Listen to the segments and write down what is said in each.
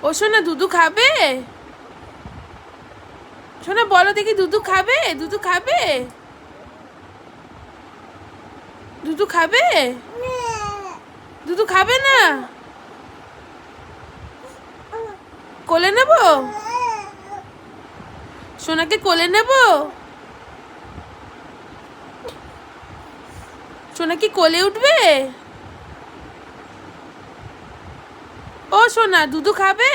ও সোনা দুধু খাবে? সোনা বলো দেখি দুধু খাবে? দুধু খাবে? দুধু খাবে? দুধু খাবে না? কোলে নেব? সোনাকে কোলে নেব? সোনা কি কোলে উঠবে? ও সোনা দুধু খাবে?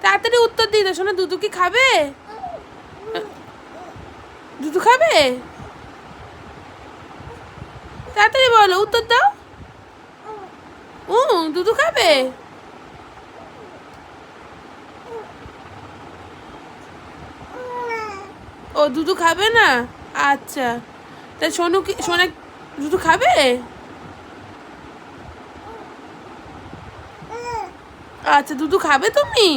তাড়াতাড়ি উত্তর দিয়ে দাও সোনা, দুধু কি খাবে? দুধু খাবে? তাড়াতাড়ি বলো, উত্তর দাও। দুধু খাবে? ও দুধু খাবে না? আচ্ছা, তা সোনু কি সোনা দুধু খাবে? আচ্ছা দুধু খাবে তুমি?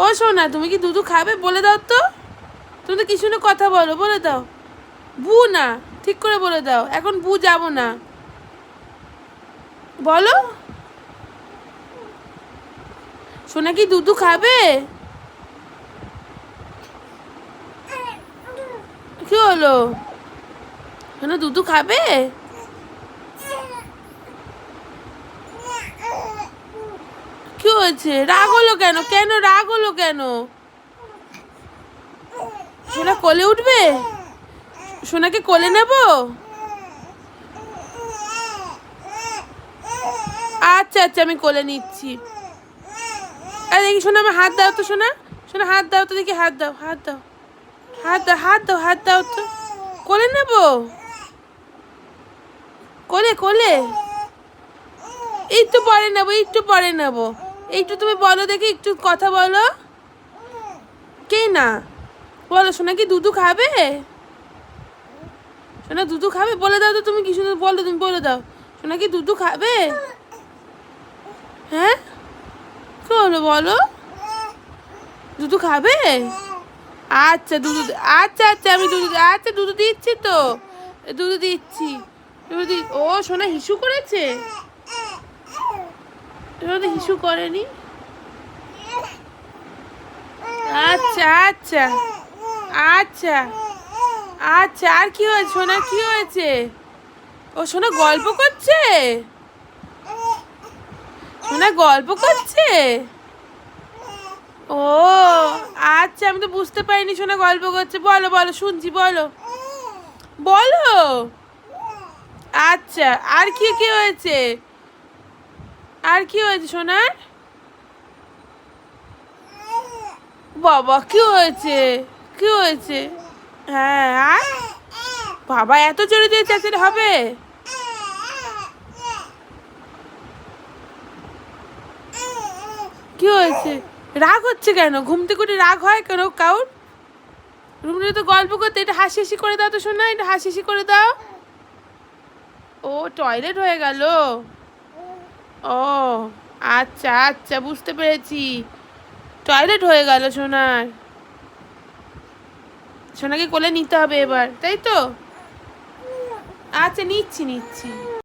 ও সোনা তুমি কি দুধু খাবে? বলে দাও তো, তুমি তো কিছু না কথা বলো, বলে দাও। বু না, ঠিক করে বলে দাও, এখন বু যাব না, বলো। সোনা কি দুধু খাবে? কি হলো? সোনা দুধু খাবে? কি হয়েছে? রাগ হলো কেন? কেন রাগ হলো কেন? সোনা কোলে উঠবে? সোনাকে কোলে নেব? আচ্ছা আচ্ছা আমি কোলে নিচ্ছি। আরে দেখি সোনা আমার হাত দাও তো, সোনা সোনা হাত দাও তো দেখি, হাত দাও, হাত দাও, হাত দাও, হাত দাও, হাত দাও তো। কোলে নেব? কোলে কোলে একটু পরে নেবো, একটু পরে নেবো। একটু তুমি বলো দেখি, একটু কথা বলো। কে না? বলো সোনা কি দুধু খাবে? সোনা দুধু খাবে? বলে দাও তো তুমি, কি সুন্দর বলো, তুমি বলে দাও। সোনা কি দুধু খাবে? হ্যাঁ কি হলো বলো? দুধু খাবে? আচ্ছা দুধু, আচ্ছা আচ্ছা আমি দুধু, আচ্ছা দুধু দিচ্ছি তো, দুধু দিচ্ছি, দুধু দি। ও সোনা হিসু করেছে? সোনা হিসু করেনি? আচ্ছা আচ্ছা আচ্ছা আচ্ছা। আর কি হয়েছে সোনা, কি হয়েছে? ও সোনা গল্প করছে? সোনা গল্প করছে? ও আচ্ছা, আমি তো বুঝতে পারিনি সোনা গল্প করছে। বলো বলো শুনছি, বলো বলো। আচ্ছা আর কি কি হয়েছে? আর কি হয়েছে সোনার? বাবা কি হয়েছে? কি হয়েছে? হ্যাঁ আর বাবা এত জোরে জোরে চেঁচালে হবে? কি হয়েছে? রাগ হচ্ছে কেন? ঘুম থেকে উঠে রাগ হয় কেন কাউর? রুমে তো গল্প করতে, এটা হাসি হাসি করে দাও তো শোনা, এটা হাসি হাসি করে দাও। ও টয়লেট হয়ে গেল? ও আচ্ছা আচ্ছা বুঝতে পেরেছি, টয়লেট হয়ে গেল সোনার। সোনাকে কোলে নিতে হবে এবার, তাই তো? আচ্ছা নিচ্ছি নিচ্ছি।